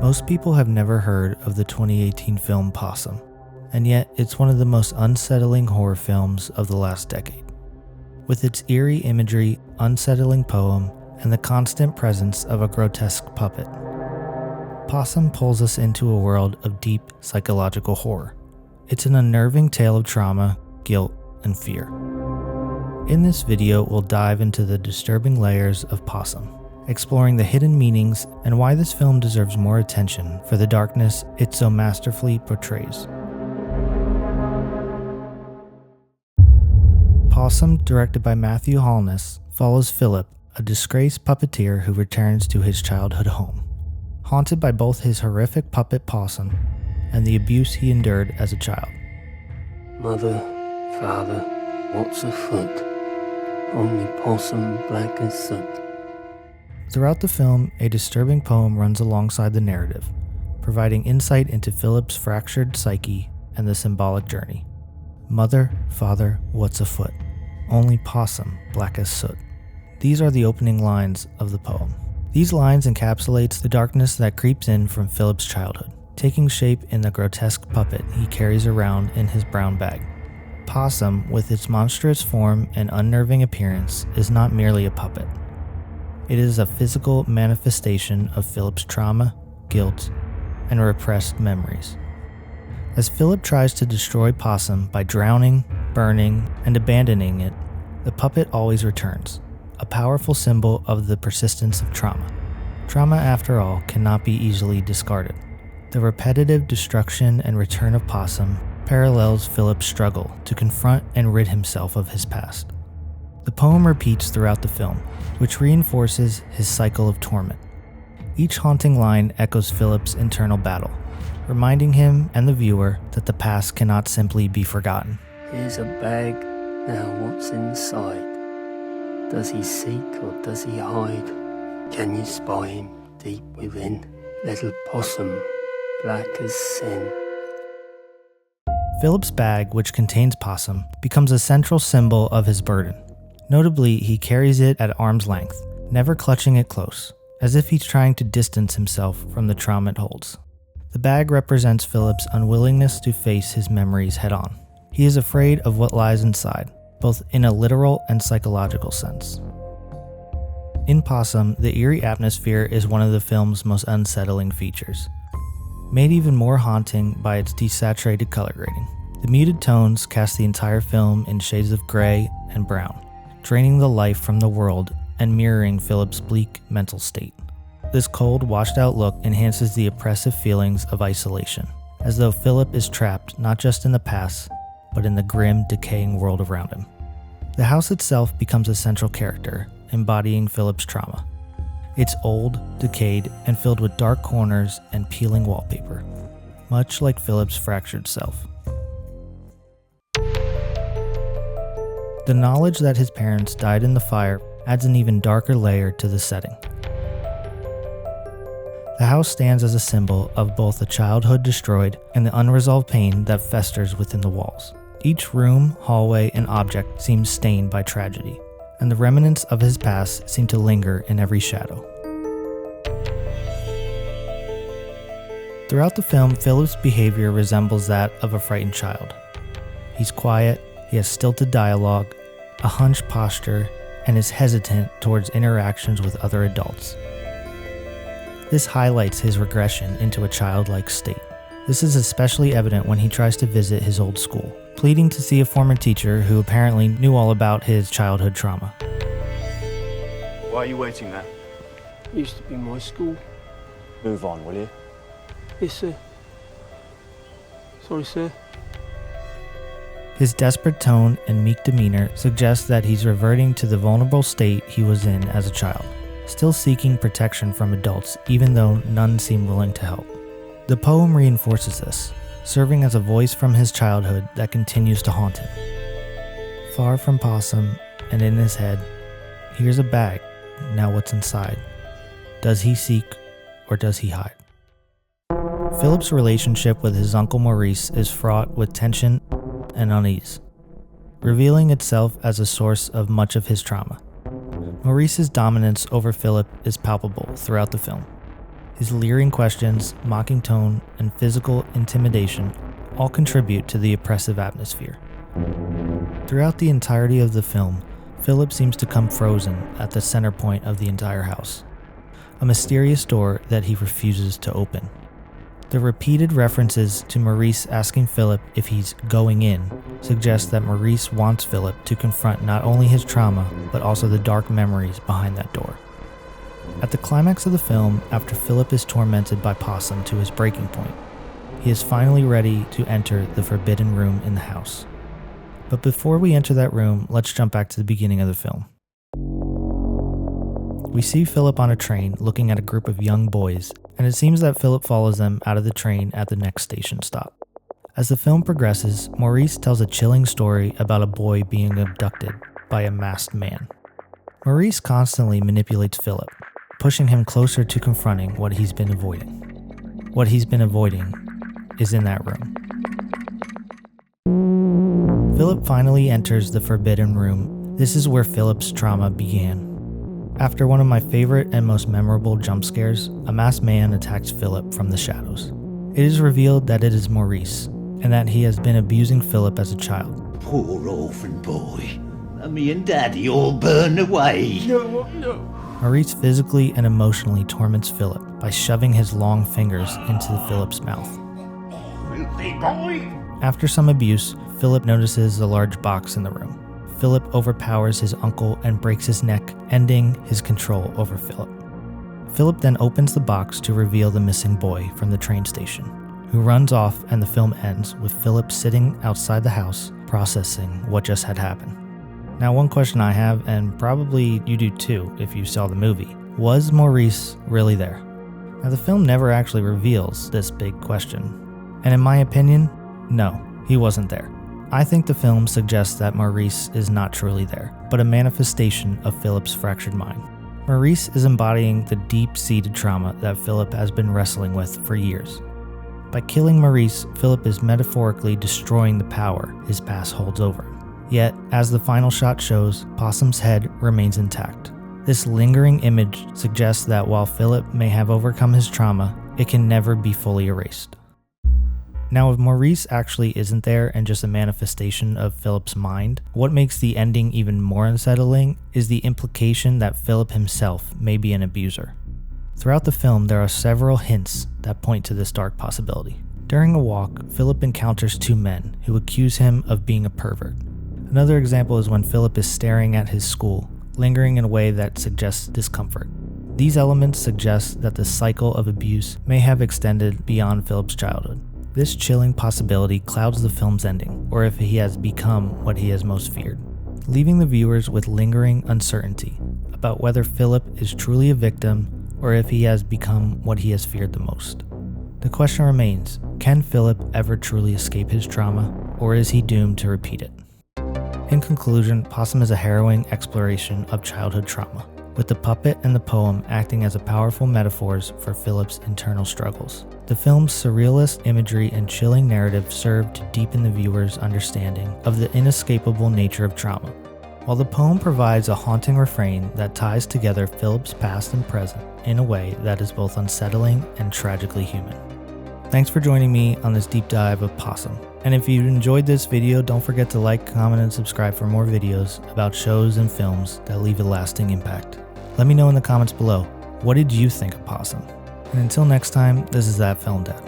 Most people have never heard of the 2018 film Possum, and yet it's one of the most unsettling horror films of the last decade. With its eerie imagery, unsettling poem, and the constant presence of a grotesque puppet, Possum pulls us into a world of deep psychological horror. It's an unnerving tale of trauma, guilt, and fear. In this video, we'll dive into the disturbing layers of Possum, exploring the hidden meanings and why this film deserves more attention for the darkness it so masterfully portrays. Possum, directed by Matthew Holness, follows Philip, a disgraced puppeteer who returns to his childhood home, haunted by both his horrific puppet Possum and the abuse he endured as a child. Mother, father, what's afoot? Only Possum black as soot. Throughout the film, a disturbing poem runs alongside the narrative, providing insight into Philip's fractured psyche and the symbolic journey. Mother, father, what's afoot? Only Possum black as soot. These are the opening lines of the poem. These lines encapsulates the darkness that creeps in from Philip's childhood, taking shape in the grotesque puppet he carries around in his brown bag. Possum, with its monstrous form and unnerving appearance, is not merely a puppet. It is a physical manifestation of Philip's trauma, guilt, and repressed memories. As Philip tries to destroy Possum by drowning, burning, and abandoning it, the puppet always returns, a powerful symbol of the persistence of trauma. Trauma, after all, cannot be easily discarded. The repetitive destruction and return of Possum parallels Philip's struggle to confront and rid himself of his past. The poem repeats throughout the film, which reinforces his cycle of torment. Each haunting line echoes Philip's internal battle, reminding him and the viewer that the past cannot simply be forgotten. Here's a bag, now what's inside? Does he seek or does he hide? Can you spy him deep within? Little Possum, black as sin. Philip's bag, which contains Possum, becomes a central symbol of his burden. Notably, he carries it at arm's length, never clutching it close, as if he's trying to distance himself from the trauma it holds. The bag represents Philip's unwillingness to face his memories head-on. He is afraid of what lies inside, both in a literal and psychological sense. In Possum, the eerie atmosphere is one of the film's most unsettling features, made even more haunting by its desaturated color grading. The muted tones cast the entire film in shades of gray and brown, draining the life from the world and mirroring Philip's bleak mental state. This cold, washed-out look enhances the oppressive feelings of isolation, as though Philip is trapped not just in the past, but in the grim, decaying world around him. The house itself becomes a central character, embodying Philip's trauma. It's old, decayed, and filled with dark corners and peeling wallpaper, much like Philip's fractured self. The knowledge that his parents died in the fire adds an even darker layer to the setting. The house stands as a symbol of both a childhood destroyed and the unresolved pain that festers within the walls. Each room, hallway, and object seems stained by tragedy, and the remnants of his past seem to linger in every shadow. Throughout the film, Philip's behavior resembles that of a frightened child. He's quiet, he has stilted dialogue, a hunched posture, and is hesitant towards interactions with other adults. This highlights his regression into a childlike state. This is especially evident when he tries to visit his old school, pleading to see a former teacher who apparently knew all about his childhood trauma. Why are you waiting there? It used to be my school. Move on, will you? Yes, sir. Sorry, sir. His desperate tone and meek demeanor suggest that he's reverting to the vulnerable state he was in as a child, still seeking protection from adults even though none seem willing to help. The poem reinforces this, serving as a voice from his childhood that continues to haunt him. Far from Possum and in his head, here's a bag, now what's inside? Does he seek or does he hide? Philip's relationship with his uncle Maurice is fraught with tension and unease, revealing itself as a source of much of his trauma. Maurice's dominance over Philip is palpable throughout the film. His leering questions, mocking tone, and physical intimidation all contribute to the oppressive atmosphere. Throughout the entirety of the film, Philip seems to come frozen at the center point of the entire house, a mysterious door that he refuses to open. The repeated references to Maurice asking Philip if he's going in suggest that Maurice wants Philip to confront not only his trauma, but also the dark memories behind that door. At the climax of the film, after Philip is tormented by Possum to his breaking point, he is finally ready to enter the forbidden room in the house. But before we enter that room, let's jump back to the beginning of the film. We see Philip on a train looking at a group of young boys, and it seems that Philip follows them out of the train at the next station stop. As the film progresses, Maurice tells a chilling story about a boy being abducted by a masked man. Maurice constantly manipulates Philip, pushing him closer to confronting what he's been avoiding. What he's been avoiding is in that room. Philip finally enters the forbidden room. This is where Philip's trauma began. After one of my favorite and most memorable jump scares, a masked man attacks Philip from the shadows. It is revealed that it is Maurice, and that he has been abusing Philip as a child. Poor orphan boy. Mummy and Daddy all burned away. No. Maurice physically and emotionally torments Philip by shoving his long fingers into Philip's mouth. Filthy boy. After some abuse, Philip notices a large box in the room. Philip overpowers his uncle and breaks his neck, ending his control over Philip. Philip then opens the box to reveal the missing boy from the train station, who runs off, and the film ends with Philip sitting outside the house, processing what just had happened. Now, one question I have, and probably you do too if you saw the movie, was Maurice really there? Now, the film never actually reveals this big question, and in my opinion, no, he wasn't there. I think the film suggests that Maurice is not truly there, but a manifestation of Philip's fractured mind. Maurice is embodying the deep-seated trauma that Philip has been wrestling with for years. By killing Maurice, Philip is metaphorically destroying the power his past holds over him. Yet, as the final shot shows, Possum's head remains intact. This lingering image suggests that while Philip may have overcome his trauma, it can never be fully erased. Now, if Maurice actually isn't there and just a manifestation of Philip's mind, what makes the ending even more unsettling is the implication that Philip himself may be an abuser. Throughout the film, there are several hints that point to this dark possibility. During a walk, Philip encounters two men who accuse him of being a pervert. Another example is when Philip is staring at his school, lingering in a way that suggests discomfort. These elements suggest that the cycle of abuse may have extended beyond Philip's childhood. This chilling possibility clouds the film's ending, or if he has become what he has most feared, leaving the viewers with lingering uncertainty about whether Philip is truly a victim or if he has become what he has feared the most. The question remains, can Philip ever truly escape his trauma, or is he doomed to repeat it? In conclusion, Possum is a harrowing exploration of childhood trauma, with the puppet and the poem acting as powerful metaphors for Philip's internal struggles. The film's surrealist imagery and chilling narrative serve to deepen the viewer's understanding of the inescapable nature of trauma, while the poem provides a haunting refrain that ties together Philip's past and present in a way that is both unsettling and tragically human. Thanks for joining me on this deep dive of Possum. And if you enjoyed this video, don't forget to like, comment, and subscribe for more videos about shows and films that leave a lasting impact. Let me know in the comments below, what did you think of Possum? And until next time, this is That Film Dad.